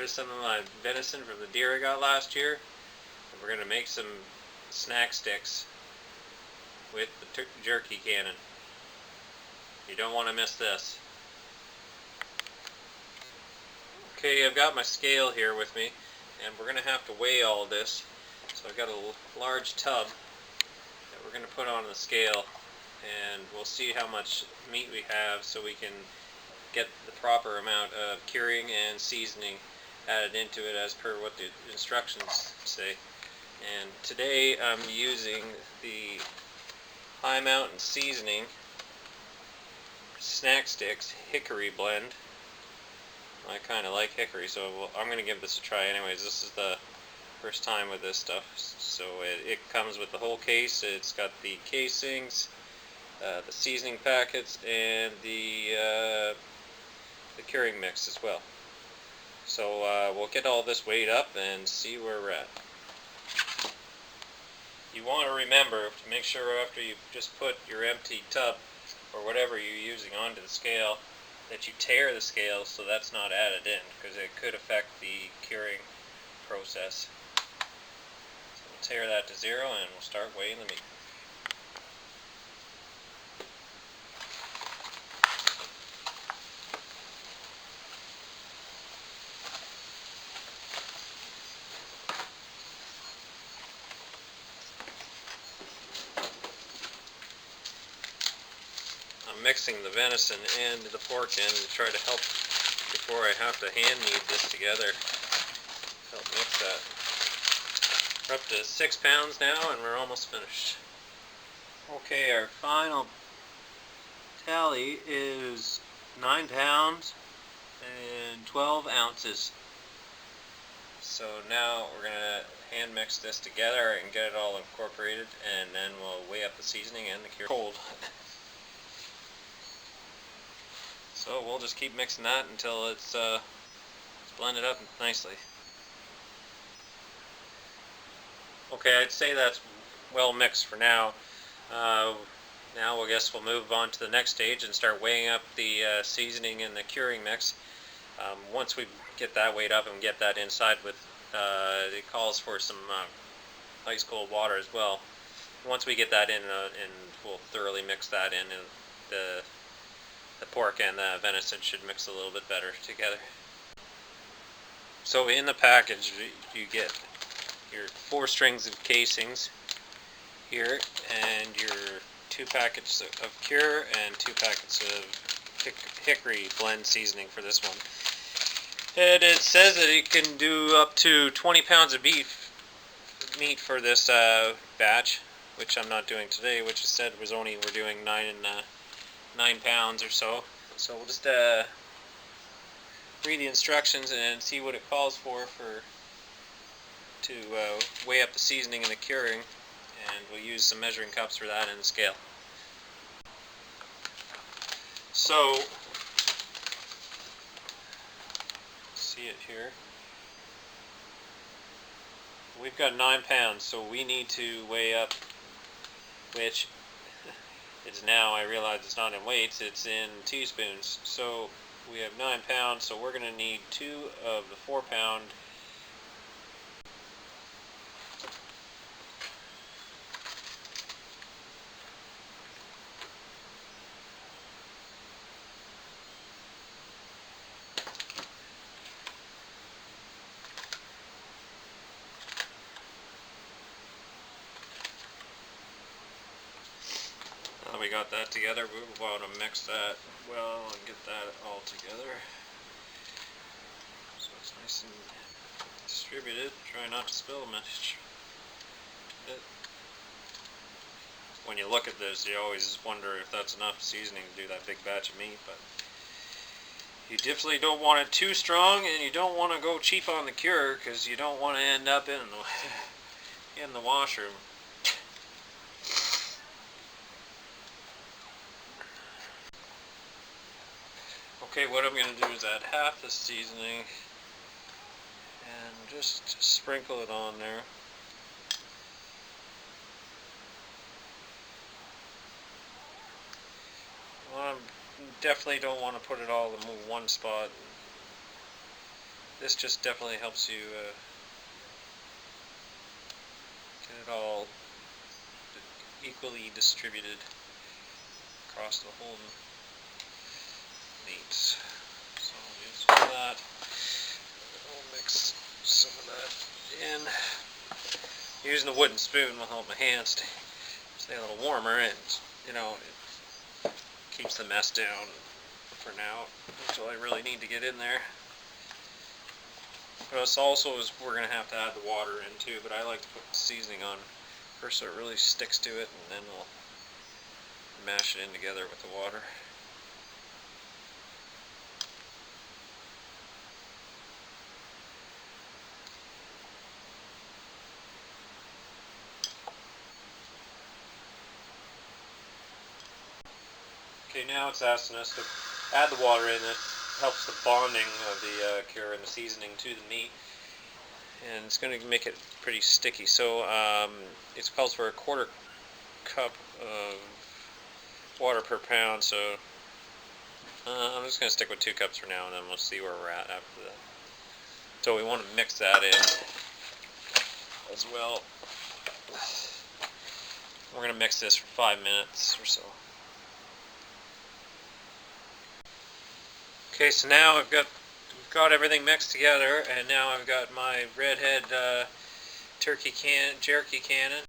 rid of some of my venison from the deer I got last year. And we're going to make some snack sticks with the jerky cannon. You don't want to miss this. Okay, I've got my scale here with me, and we're going to have to weigh all this. So I've got a large tub that we're going to put on the scale, and we'll see how much meat we have so we can get the proper amount of curing and seasoning added into it as per what the instructions say. And today I'm using the High Mountain Seasoning Snack Sticks Hickory Blend. I kind of like hickory, so I'm going to give this a try anyways. This is the first time with this stuff. So it comes with the whole case. It's got the casings, the seasoning packets, and the curing mix as well. So we'll get all this weighed up and see where we're at. You want to remember to make sure after you just put your empty tub or whatever you're using onto the scale that you tear the scale so that's not added in, because it could affect the curing process. So we'll tear that to 0 and we'll start weighing the meat. I'm mixing the venison and the pork in to try to help before I have to hand knead this together. Help mix that. We're up to 6 pounds now and we're almost finished. Okay, our final tally is 9 pounds and 12 ounces. So now we're going to hand mix this together and get it all incorporated, and then we'll weigh up the seasoning and the cure. Cold. So we'll just keep mixing that until it's blended up nicely. Okay, I'd say that's well mixed for now. Now I guess we'll move on to the next stage and start weighing up the seasoning and the curing mix. Once we get that weighed up and get that inside with, it calls for some ice cold water as well. Once we get that in, and we'll thoroughly mix that in, and the pork and the venison should mix a little bit better together. So in the package you get your 4 strings of casings here, and your 2 packets of cure and 2 packets of hickory blend seasoning for this one. And it says that it can do up to 20 pounds of meat for this batch, which I'm not doing today, which it said was only we're doing 9 pounds or so. So we'll just read the instructions and see what it calls for to weigh up the seasoning and the curing, and we'll use some measuring cups for that and the scale. So see it here. We've got 9 pounds, so we need to weigh up, which it's now, I realize it's not in weights, it's in teaspoons. So we have 9 pounds, so we're going to need 2 of the 4 pound. Now we got that together, we want to mix that well and get that all together so it's nice and distributed. Try not to spill much. When you look at this, you always wonder if that's enough seasoning to do that big batch of meat, but you definitely don't want it too strong, and you don't want to go cheap on the cure, because you don't want to end up in the washroom. Okay, what I'm going to do is add half the seasoning and just sprinkle it on there. Well, definitely don't want to put it all in one spot. this just definitely helps you get it all equally distributed across the whole meat. So I'll use some of that. I'll mix some of that in. Using a wooden spoon will help my hands stay a little warmer, and you know, it keeps the mess down for now until I really need to get in there. Plus also is we're going to have to add the water in too, but I like to put the seasoning on first so it really sticks to it, and then we'll mash it in together with the water. Okay, now it's asking us to add the water in. It helps the bonding of the cure and the seasoning to the meat, and it's going to make it pretty sticky. So it calls for a 1/4 cup of water per pound. So I'm just going to stick with 2 cups for now, and then we'll see where we're at after that. So we want to mix that in as well. We're going to mix this for 5 minutes or so. Okay, so now we've got everything mixed together, and now I've got my redhead jerky cannon.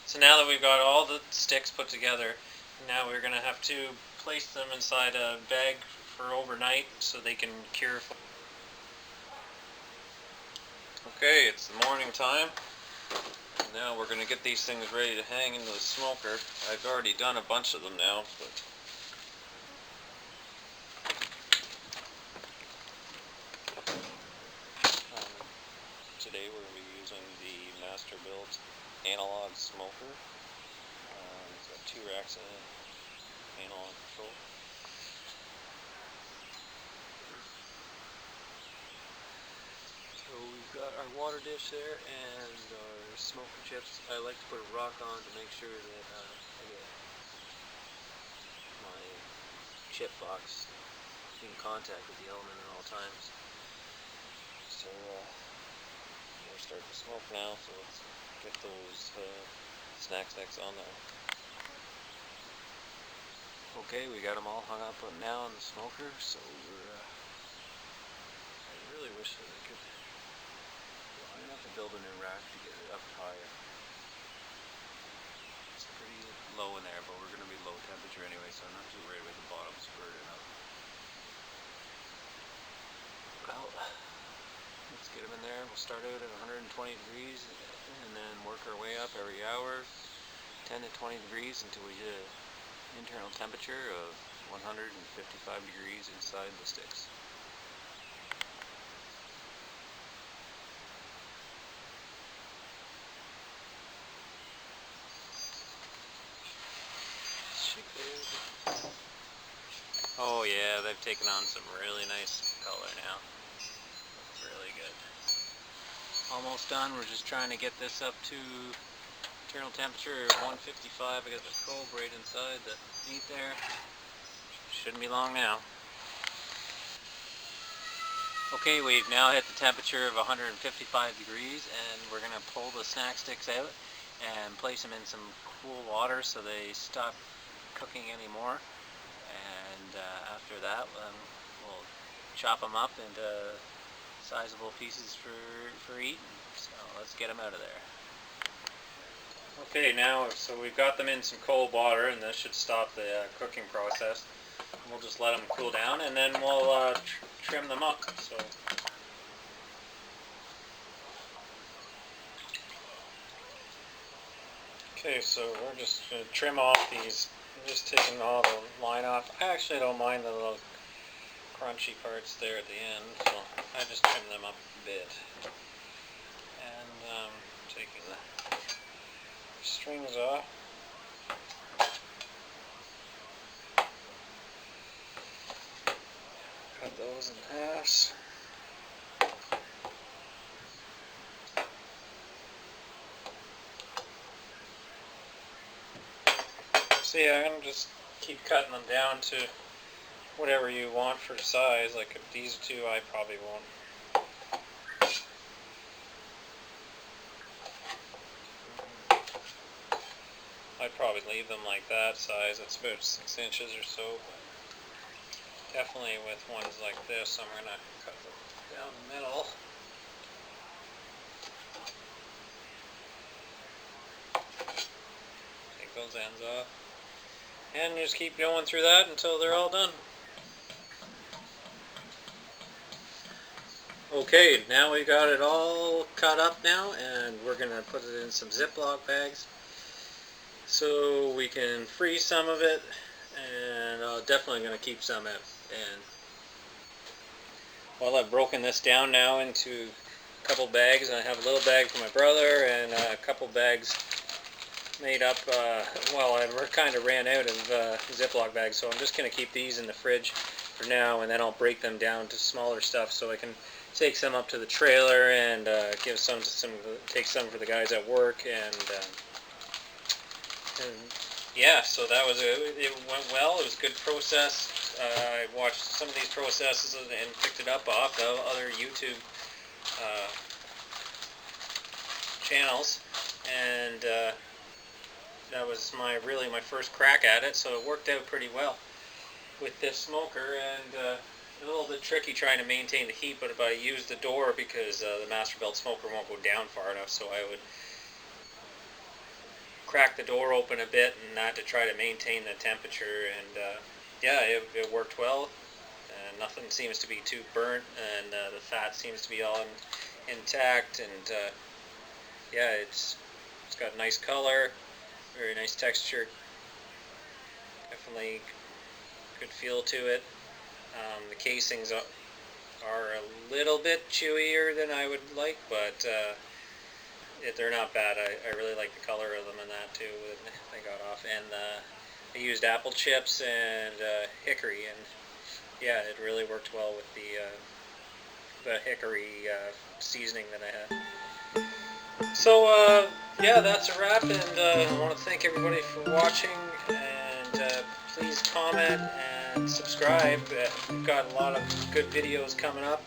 So now that we've got all the sticks put together, now we're going to have to place them inside a bag for overnight so they can cure. Okay, it's the morning time. Now we're going to get these things ready to hang into the smoker. I've already done a bunch of them now, but today we're going to be using the Masterbuilt analog smoker. It's got 2 racks in it, analog control. So we've got our water dish there and our smoker chips. I like to put a rock on to make sure that I get my chip box in contact with the element at all times. So we're starting to smoke now, so let's get those snack sticks on there. Okay, we got them all hung up now in the smoker, so I really wish that I could. I'm going to have to build a new rack to get it up higher. It's pretty low in there, but we're going to be low temperature anyway, so I'm not too worried about the bottoms burning up. Well, let's get them in there. We'll start out at 120 degrees and then work our way up every hour, 10 to 20 degrees until we hit an internal temperature of 155 degrees inside the sticks. Oh yeah, they've taken on some really nice color now. Really good. Almost done. We're just trying to get this up to internal temperature of 155. I got the probe right inside the meat there. Shouldn't be long now. Okay, we've now hit the temperature of 155 degrees, and we're going to pull the snack sticks out and place them in some cool water so they stop cooking anymore. And after that, we'll chop them up into sizable pieces for eating. So let's get them out of there. Okay, now so we've got them in some cold water, and this should stop the cooking process. We'll just let them cool down, and then we'll trim them up. So. Okay, so we're just going to trim off these. I'm just taking all the line off. I actually don't mind the little crunchy parts there at the end, so I just trim them up a bit. taking the strings off. Cut those in halves. So yeah, I'm going to just keep cutting them down to whatever you want for size. Like these two I probably won't. I'd probably leave them like that size. It's about 6 inches or so. But definitely with ones like this, I'm going to cut them down the middle. Take those ends off. And just keep going through that until they're all done. Okay, now we got it all cut up now, and we're going to put it in some Ziploc bags so we can freeze some of it, and definitely going to keep some at. And well, I've broken this down now into a couple bags. I have a little bag for my brother and a couple bags made up. Well, I kind of ran out of Ziploc bags, so I'm just going to keep these in the fridge for now, and then I'll break them down to smaller stuff so I can take some up to the trailer and give some to take some for the guys at work, and yeah, so that was it went well. It was a good process. I watched some of these processes and picked it up off of other YouTube channels, and that was really my first crack at it, so it worked out pretty well with this smoker. And a little bit tricky trying to maintain the heat, but I used the door because the Masterbuilt smoker won't go down far enough, so I would crack the door open a bit and that to try to maintain the temperature. And yeah, it worked well. Nothing seems to be too burnt, and the fat seems to be all intact, and yeah, it's got a nice color, very nice texture, definitely good feel to it. The casings are a little bit chewier than I would like, but they're not bad. I really like the color of them and that too. They got off, and I used apple chips and hickory, and yeah, it really worked well with the hickory seasoning that I had. So yeah, that's a wrap, and I want to thank everybody for watching, and please comment and subscribe. We've got a lot of good videos coming up.